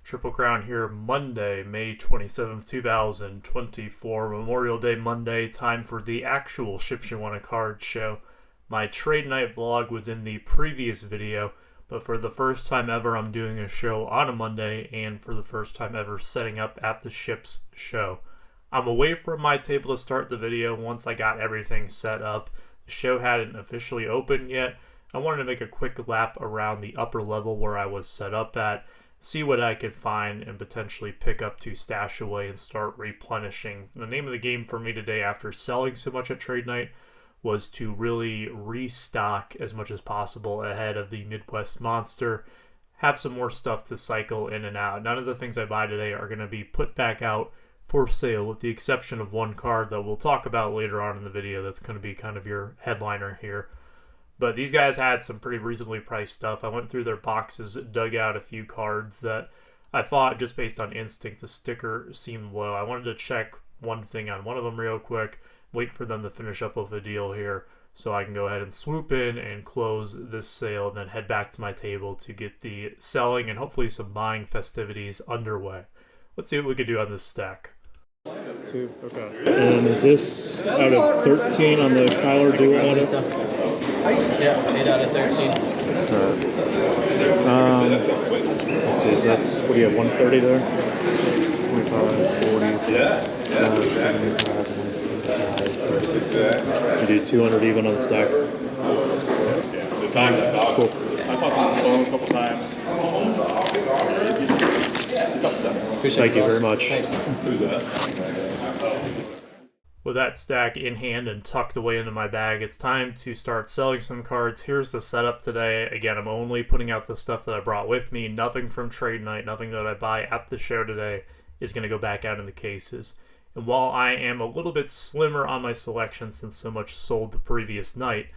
Triple Crown here, Monday, May 27th, 2024, Memorial Day Monday, time for the actual Shipshewana card show. My trade night vlog was in the previous video, but for the first time ever I'm doing a show on a Monday, and for the first time ever setting up at the Ships show. I'm away from my table to start the video once I got everything set up. The show hadn't officially opened yet. I wanted to make a quick lap around the upper level where I was set up at, see what I could find, and potentially pick up to stash away and start replenishing. The name of the game for me today, after selling so much at trade night, was to really restock as much as possible ahead of the Midwest Monster, have some more stuff to cycle in and out. None of the things I buy today are going to be put back out for sale, with the exception of one card that we'll talk about later on in the video. That's going to be kind of your headliner here. But these guys had some pretty reasonably priced stuff. I went through their boxes, dug out a few cards that I thought, just based on instinct, the sticker seemed low. I wanted to check one thing on one of them real quick, wait for them to finish up with a deal here so I can go ahead and swoop in and close this sale, and then head back to my table to get the selling and hopefully some buying festivities underway. Let's see what we can do on this stack. 2, okay. And is this out of 13 on the Kyler dual auto? Yeah, 8 out of 13. Let's see, so that's, what do you have, 130 there? 25, 40, 75, 155. You do 200 even on the stack? Cool. I talked on the phone a couple times. Thank you very much. Thanks. With that stack in hand and tucked away into my bag, it's time to start selling some cards. Here's the setup today. Again, I'm only putting out the stuff that I brought with me. Nothing from trade night, nothing that I buy at the show today is going to go back out in the cases. And while I am a little bit slimmer on my selection since so much sold the previous night,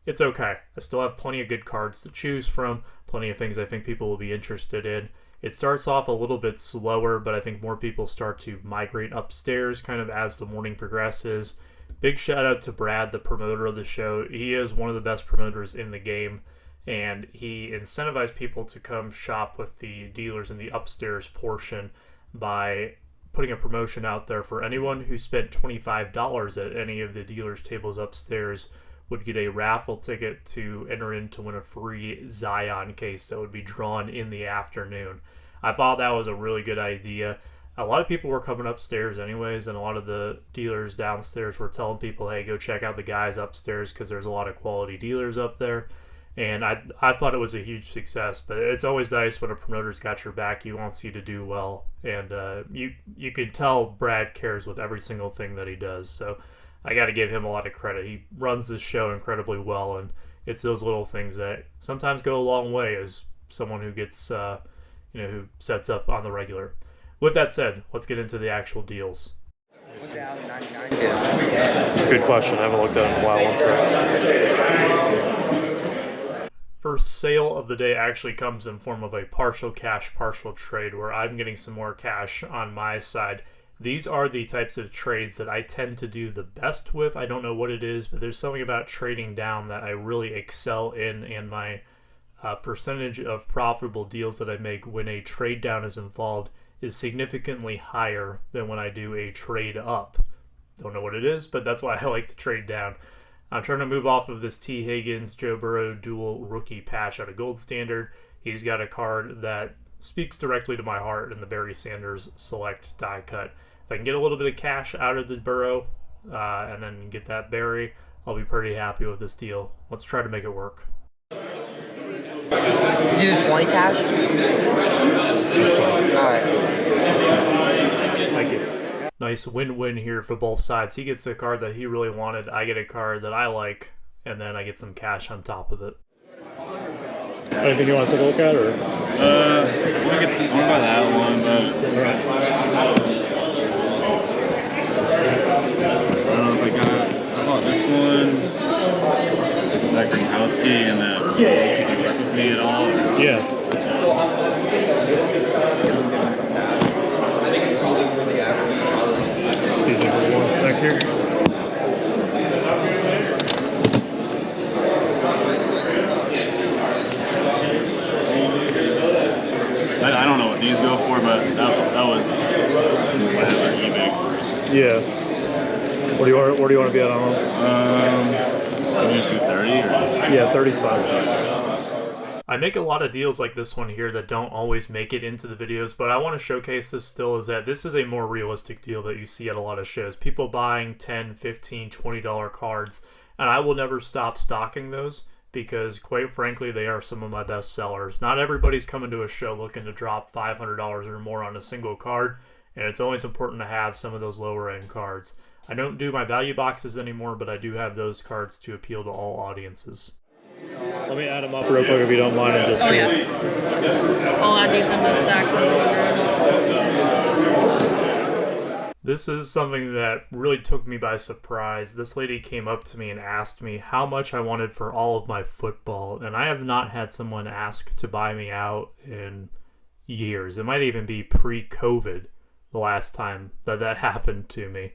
it's okay. I still have plenty of good cards to choose from, plenty of things I think people will be interested in. It starts off a little bit slower, but I think more people start to migrate upstairs kind of as the morning progresses. Big shout out to Brad, the promoter of the show. He is one of the best promoters in the game, and he incentivized people to come shop with the dealers in the upstairs portion by putting a promotion out there for anyone who spent $25 at any of the dealers' tables upstairs would get a raffle ticket to enter in to win a free Zion case that would be drawn in the afternoon. I thought that was a really good idea. A lot of people were coming upstairs anyways, and a lot of the dealers downstairs were telling people, hey, go check out the guys upstairs because there's a lot of quality dealers up there. And I thought it was a huge success, but it's always nice when a promoter's got your back. He wants you to do well, and you can tell Brad cares with every single thing that he does. So I got to give him a lot of credit. He runs this show incredibly well, and it's those little things that sometimes go a long way as someone who gets, who sets up on the regular. With that said, let's get into the actual deals. What's the out of 99? Good question. I haven't looked at it in a while. One second. First sale of the day actually comes in form of a partial cash, partial trade, where I'm getting some more cash on my side. These are the types of trades that I tend to do the best with. I don't know what it is, but there's something about trading down that I really excel in, and my percentage of profitable deals that I make when a trade down is involved is significantly higher than when I do a trade up. Don't know what it is, but that's why I like to trade down. I'm trying to move off of this T. Higgins, Joe Burrow dual rookie patch out of Gold Standard. He's got a card that speaks directly to my heart in the Barry Sanders Select die cut. If I can get a little bit of cash out of the Burrow and then get that Barry, I'll be pretty happy with this deal. Let's try to make it work. You do 20 cash? That's fine. Alright. Thank you. Nice win-win here for both sides. He gets the card that he really wanted, I get a card that I like, and then I get some cash on top of it. Anything you want to take a look at, or? I want to buy that one, but I don't know if I bought this one, that Greenhowski, and then could you work with me at all? Or? Yeah. Excuse me for 1 sec here. I don't know what these go for, but that was whatever eBay. Yeah. Where do you want to be at on? Can we just do 30 or? Yeah, 30's fine. I make a lot of deals like this one here that don't always make it into the videos, but I want to showcase this still is that this is a more realistic deal that you see at a lot of shows. People buying $10, $15, $20 cards, and I will never stop stocking those because, quite frankly, they are some of my best sellers. Not everybody's coming to a show looking to drop $500 or more on a single card, and it's always important to have some of those lower end cards. I don't do my value boxes anymore, but I do have those cards to appeal to all audiences. Let me add them up real quick if you don't mind and just see. Yeah. I'll add these in the stacks of This is something that really took me by surprise. This lady came up to me and asked me how much I wanted for all of my football, and I have not had someone ask to buy me out in years. It might even be pre-COVID the last time that happened to me.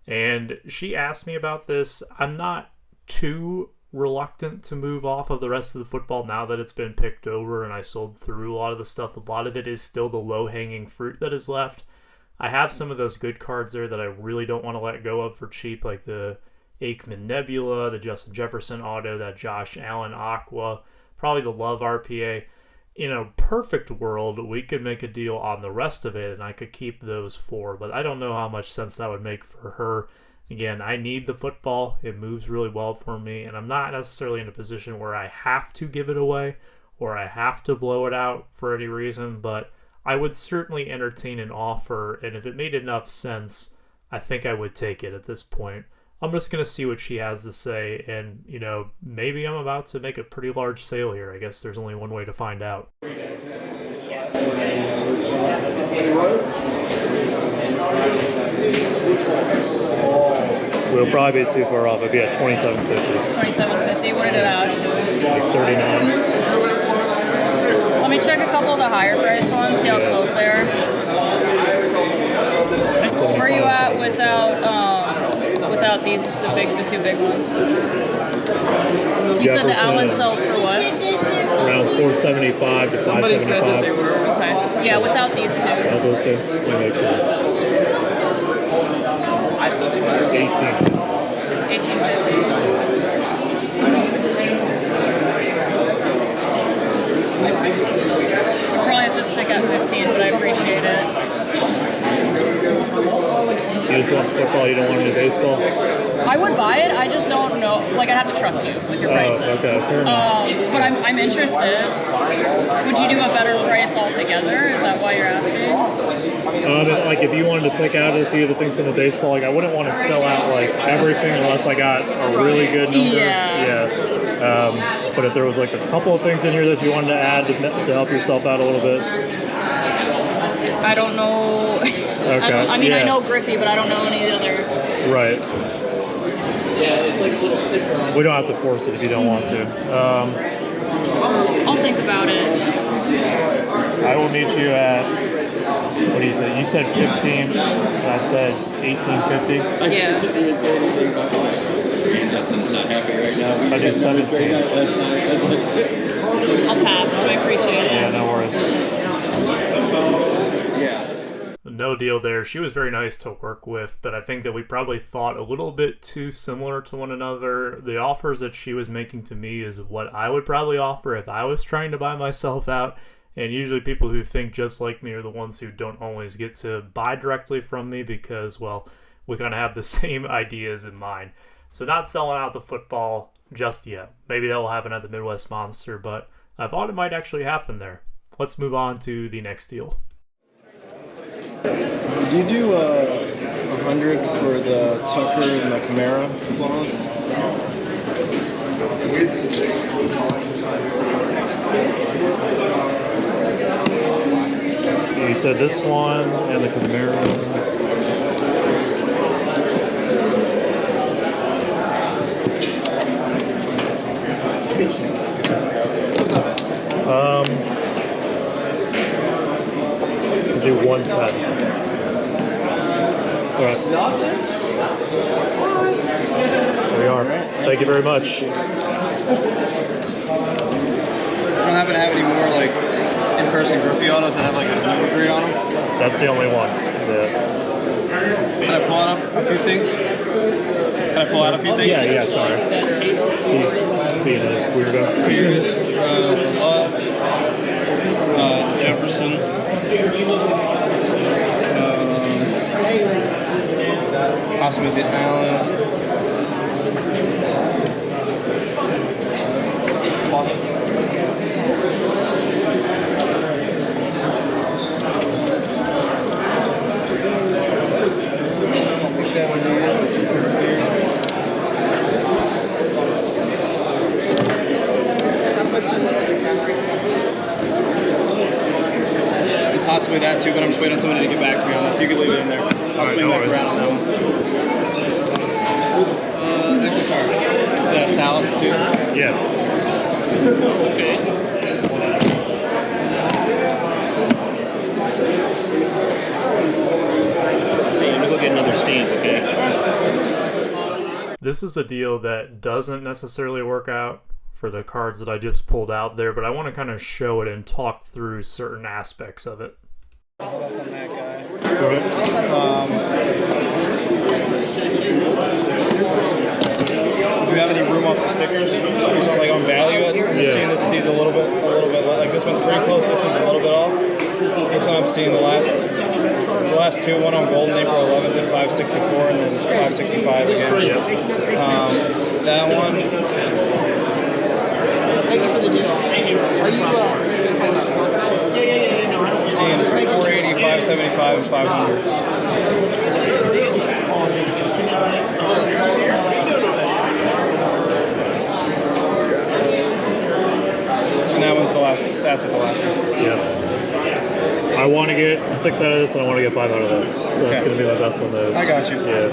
And she asked me about this. I'm not too reluctant to move off of the rest of the football now that it's been picked over and I sold through a lot of the stuff. A lot of it is still the low-hanging fruit that is left. I have some of those good cards there that I really don't want to let go of for cheap, like the Aikman Nebula, the Justin Jefferson auto, that Josh Allen Aqua, probably the Love RPA. In a perfect world, we could make a deal on the rest of it and I could keep those 4, but I don't know how much sense that would make for her. Again, I need the football. It moves really well for me, and I'm not necessarily in a position where I have to give it away or I have to blow it out for any reason, but I would certainly entertain an offer, and if it made enough sense, I think I would take it at this point. I'm just going to see what she has to say, and, you know, maybe I'm about to make a pretty large sale here. I guess there's only one way to find out. We'll probably be too far off. It'd be at $27.50. $27.50. What did it add to? Like $39. Let me check a couple of the higher price ones, see how close they are. Where are you at without these, the 2 big ones? You said the Allen sells for what? Around $475 to $575. Okay. Yeah, without these 2. Without those 2? Let me make sure. 18. $18.50. You probably have to stick at 15, but I appreciate it. You just want football, you don't want any baseball? I would buy it, I just don't know. Like, I'd have to trust you with your prices. Okay, fair enough. But I'm interested. Would you do a better price altogether? Is that why you're asking? Like, if you wanted to pick out a few of the things from the baseball, like, I wouldn't want to sell out, like, everything unless I got a really good number. Yeah. But if there was, like, a couple of things in here that you wanted to add to help yourself out a little bit. I don't know. Okay. I mean, I know Griffey, but I don't know any other. Right. Yeah, it's like a little sticker. We don't have to force it if you don't want to. I'll think about it. I will meet you at, what do you say? You said 15, and I said 18.50. Yeah. Justin's not happy right now. I do 17. I'll pass, but I appreciate it. Yeah, no worries. Yeah. No deal there. She was very nice to work with, but I think that we probably thought a little bit too similar to one another. The offers that she was making to me is what I would probably offer if I was trying to buy myself out. And usually people who think just like me are the ones who don't always get to buy directly from me because, well, we kind of have the same ideas in mind. So not selling out the football just yet. Maybe that will happen at the Midwest Monster, but I thought it might actually happen there. Let's move on to the next deal. Would you do 100 for the Tucker and the Camara flaws? You said this one and the Camaro. Do 110. All right. There we are. Thank you very much. I don't happen to have any more like in-person person Griffey autos that have like a number grade on them? That's the only one. Yeah. Can I pull out a few things? Can I pull out a few things? Yeah, sorry. He's being a weirdo. Love, Jefferson, possibly the Allen. Possibly that too, but I'm just waiting on somebody to get back to me on that, so you can leave it in there. I'll swing back around on that one. Actually, sorry. The Salas too? Yeah. Okay. Hey, I'm gonna go get another stamp, okay? This is a deal that doesn't necessarily work out for the cards that I just pulled out there, but I want to kind of show it and talk through certain aspects of it. Hold up on that guy. Do you have any room off the stickers? Something like on value? I'm seeing these a little bit. Like this one's pretty close. This one's a little bit off. This one I'm seeing the last two. One on gold, April 11th at 564, and then 565 again. That one. Thank you for the deal. Thank you. Are you I'm seeing 480, 575, and 500. And that one's the last. That's at the last one. Yeah. I want to get 6 out of this, and I want to get 5 out of this. So it's going to be my best on those. I got you. Yeah.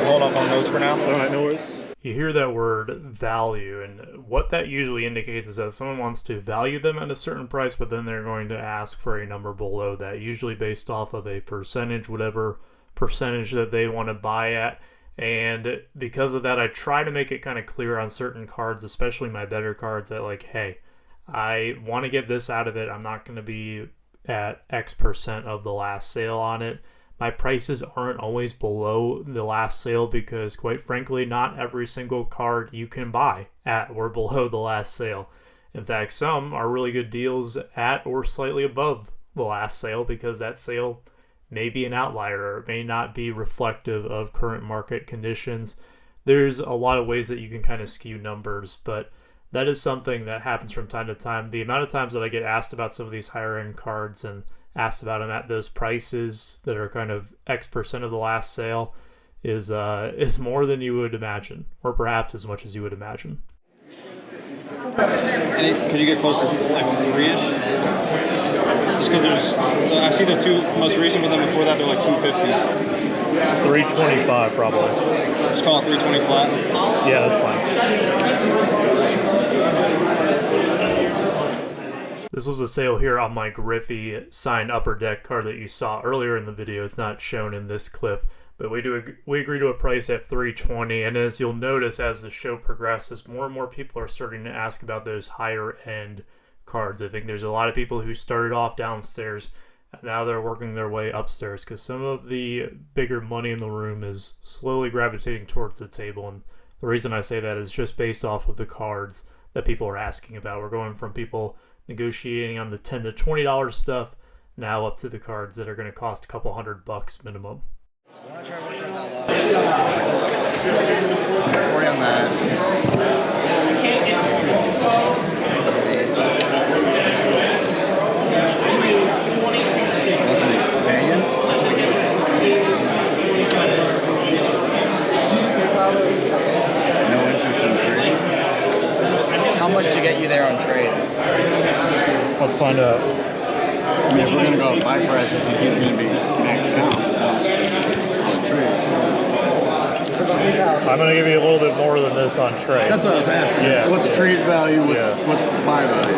Hold off on those for now. All right, no worries. You hear that word value, and what that usually indicates is that someone wants to value them at a certain price, but then they're going to ask for a number below that, usually based off of a percentage, whatever percentage that they want to buy at. And because of that, I try to make it kind of clear on certain cards, especially my better cards, that like, hey, I want to get this out of it. I'm not going to be at X% of the last sale on it. My prices aren't always below the last sale because, quite frankly, not every single card you can buy at or below the last sale. In fact, some are really good deals at or slightly above the last sale because that sale may be an outlier or it may not be reflective of current market conditions. There's a lot of ways that you can kind of skew numbers, but that is something that happens from time to time. The amount of times that I get asked about some of these higher end cards and asked about them at those prices that are kind of X% of the last sale is more than you would imagine, or perhaps as much as you would imagine. Could you get close to like 3-ish? Just because I see the two most recent, but then before that they're like 250. 325 probably. Just call it 320 flat. Yeah, that's fine. This was a sale here on my Griffey signed upper deck card that you saw earlier in the video. It's not shown in this clip, but we agree to a price at $320, and as you'll notice as the show progresses, more and more people are starting to ask about those higher end cards. I think there's a lot of people who started off downstairs and now they're working their way upstairs because some of the bigger money in the room is slowly gravitating towards the table, and the reason I say that is just based off of the cards that people are asking about. We're going from people negotiating on the $10 to $20 stuff now up to the cards that are going to cost a couple $100 minimum. No interest in trading. How much to get you there on trade? Let's find out. I mean, if we're going to go buy prices and he's going to be max count on trade. I'm going to give you a little bit more than this on trade. That's what I was asking. Yeah, what's trade value? What's buy value?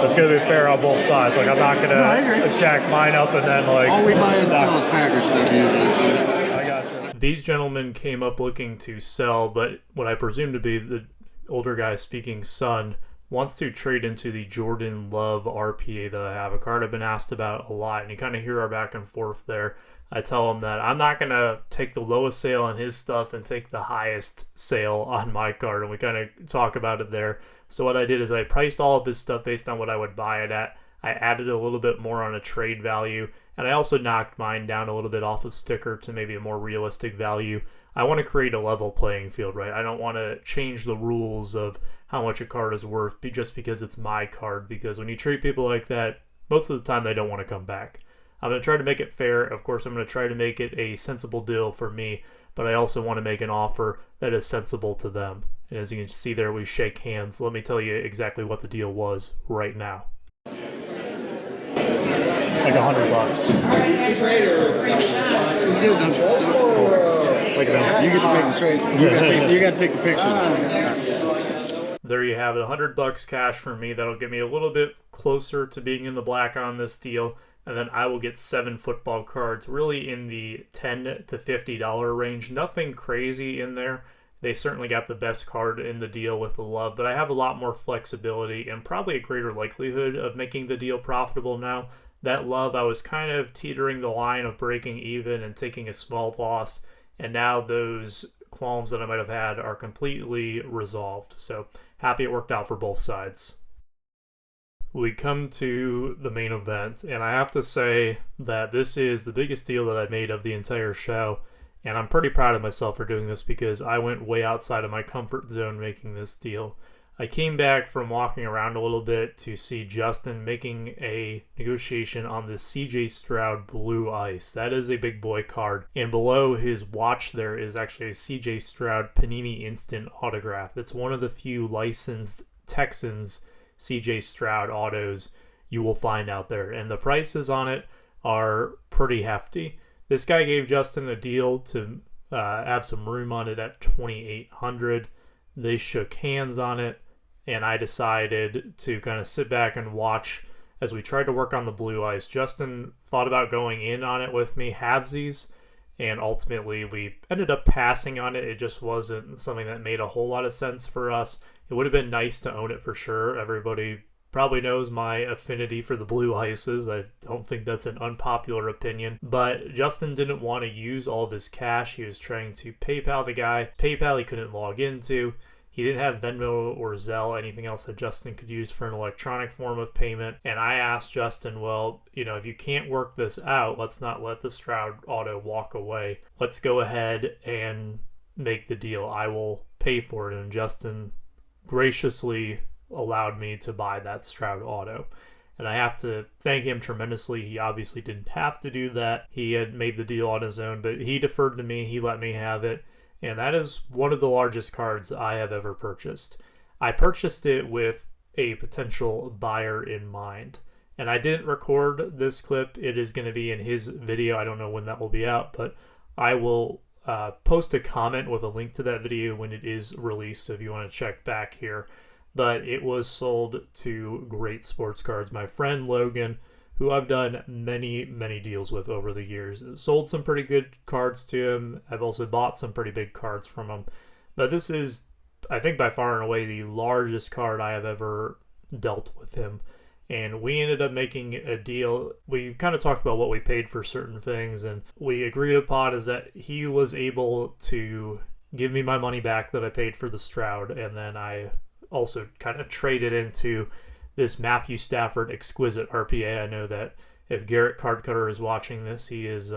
It's going to be fair on both sides. Like, I'm not going to jack mine up and then, like... All we buy and sell is Packers stuff usually, so... These gentlemen came up looking to sell, but what I presume to be the older guy speaking son wants to trade into the Jordan Love RPA that I have, a card I've been asked about a lot, and you kind of hear our back and forth there. I tell him that I'm not going to take the lowest sale on his stuff and take the highest sale on my card, and we kind of talk about it there. So what I did is I priced all of his stuff based on what I would buy it at. I added a little bit more on a trade value, and I also knocked mine down a little bit off of sticker to maybe a more realistic value. I want to create a level playing field, right? I don't want to change the rules of how much a card is worth just because it's my card, because when you treat people like that, most of the time they don't want to come back. I'm going to try to make it fair. Of course, I'm going to try to make it a sensible deal for me, but I also want to make an offer that is sensible to them. And as you can see there, we shake hands. Let me tell you exactly what the deal was right now. Like $100. It's good, don't you? Like that. You get to take the trade. You got to take the picture. There you have it, $100 cash for me. That'll get me a little bit closer to being in the black on this deal. And then I will get 7 football cards, really in the $10 to $50 range. Nothing crazy in there. They certainly got the best card in the deal with the Love, but I have a lot more flexibility and probably a greater likelihood of making the deal profitable now. That Love, I was kind of teetering the line of breaking even and taking a small loss, and now those qualms that I might have had are completely resolved. So happy it worked out for both sides. We come to the main event, and I have to say that this is the biggest deal that I made of the entire show, and I'm pretty proud of myself for doing this because I went way outside of my comfort zone making this deal. I came back from walking around a little bit to see Justin making a negotiation on the CJ Stroud Blue Ice. That is a big boy card, and below his watch there is actually a CJ Stroud Panini Instant autograph. It's one of the few licensed Texans CJ Stroud autos you will find out there, and the prices on it are pretty hefty. This guy gave Justin a deal to have some room on it at $2,800. They shook hands on it, and I decided to kind of sit back and watch as we tried to work on the Blue Ice. Justin thought about going in on it with me, halvesies, and ultimately we ended up passing on it. It just wasn't something that made a whole lot of sense for us. It would have been nice to own it for sure. Everybody probably knows my affinity for the Blue Ices. I don't think that's an unpopular opinion. But Justin didn't want to use all of his cash. He was trying to PayPal the guy. PayPal he couldn't log into. He didn't have Venmo or Zelle, anything else that Justin could use for an electronic form of payment. And I asked Justin, well, if you can't work this out, let's not let the Stroud auto walk away. Let's go ahead and make the deal. I will pay for it. And Justin graciously allowed me to buy that Stroud auto. And I have to thank him tremendously. He obviously didn't have to do that. He had made the deal on his own, but he deferred to me. He let me have it. And that is one of the largest cards I have ever purchased. I purchased it with a potential buyer in mind. And I didn't record this clip. It is going to be in his video. I don't know when that will be out, but I will post a comment with a link to that video when it is released if you want to check back here. But it was sold to Great Sports Cards. My friend Logan, who I've done many, many deals with over the years, sold some pretty good cards to him. I've also bought some pretty big cards from him. But this is, I think, by far and away the largest card I have ever dealt with him. And we ended up making a deal. We kind of talked about what we paid for certain things, and we agreed upon is that he was able to give me my money back that I paid for the Stroud, and then I also kind of traded into this Matthew Stafford exquisite RPA. I know that if Garrett Cardcutter is watching this, he is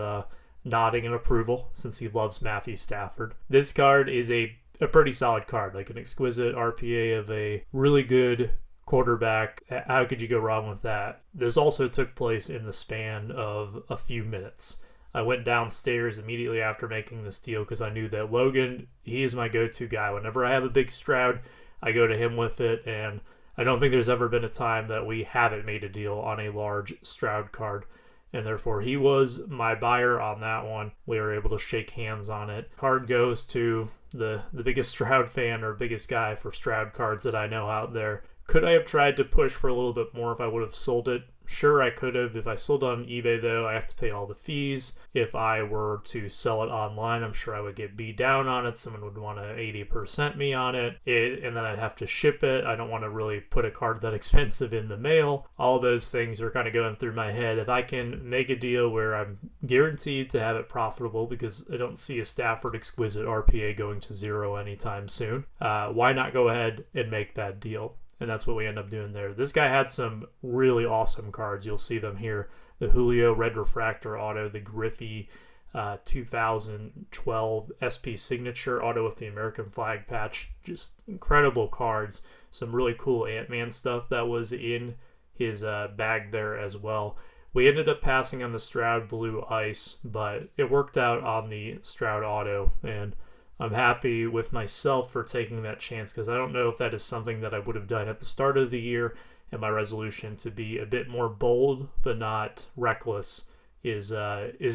nodding in approval since he loves Matthew Stafford. This card is a pretty solid card, like an exquisite RPA of a really good quarterback. How could you go wrong with that? This also took place in the span of a few minutes. I went downstairs immediately after making this deal because I knew that Logan, he is my go-to guy. Whenever I have a big Stroud, I go to him with it, and I don't think there's ever been a time that we haven't made a deal on a large Stroud card, and therefore he was my buyer on that one. We were able to shake hands on it. Card goes to the biggest Stroud fan or biggest guy for Stroud cards that I know out there. Could I have tried to push for a little bit more if I would have sold it? sure I could have. If I sold it on eBay, though, I have to pay all the fees. If I were to sell it online, I'm sure I would get beat down on it. Someone would want to 80% me on it, and then I'd have to ship it. I don't want to really put a card that expensive in the mail. All those things are kind of going through my head. If I can make a deal where I'm guaranteed to have it profitable, because I don't see a Stafford Exquisite RPA going to zero anytime soon, why not go ahead and make that deal? And that's what we end up doing there. This guy had some really awesome cards. You'll see them here. The Julio Red Refractor Auto, the Griffey 2012 SP Signature Auto with the American flag patch. Just incredible cards. Some really cool Ant-Man stuff that was in his bag there as well. We ended up passing on the Stroud Blue Ice, but it worked out on the Stroud Auto, and I'm happy with myself for taking that chance, because I don't know if that is something that I would have done at the start of the year, and my resolution to be a bit more bold but not reckless is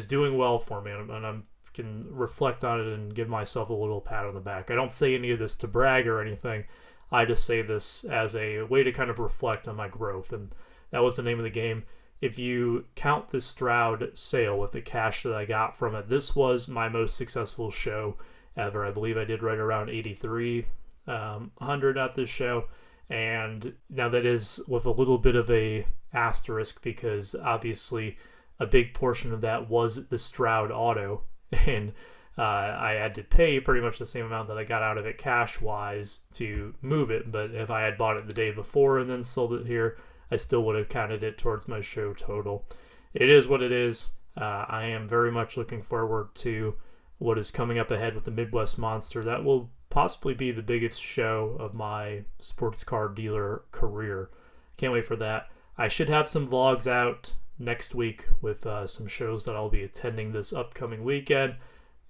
doing well for me, and I can reflect on it and give myself a little pat on the back. I don't say any of this to brag or anything. I just say this as a way to kind of reflect on my growth, and that was the name of the game. If you count the Stroud sale with the cash that I got from it, this was my most successful show ever. I believe I did right around 8,300 at this show, and now that is with a little bit of a asterisk, because obviously a big portion of that was the Stroud Auto, and I had to pay pretty much the same amount that I got out of it cash wise to move it. But if I had bought it the day before and then sold it here, I still would have counted it towards my show total. It is what it is. I am very much looking forward to what is coming up ahead with the Midwest Monster. That will possibly be the biggest show of my sports car dealer career. Can't wait for that. I should have some vlogs out next week with some shows that I'll be attending this upcoming weekend,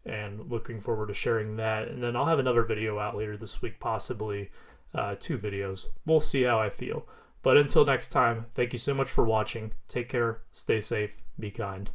and looking forward to sharing that. And then I'll have another video out later this week, possibly 2 videos. We'll see how I feel. But until next time, thank you so much for watching. Take care, stay safe, be kind.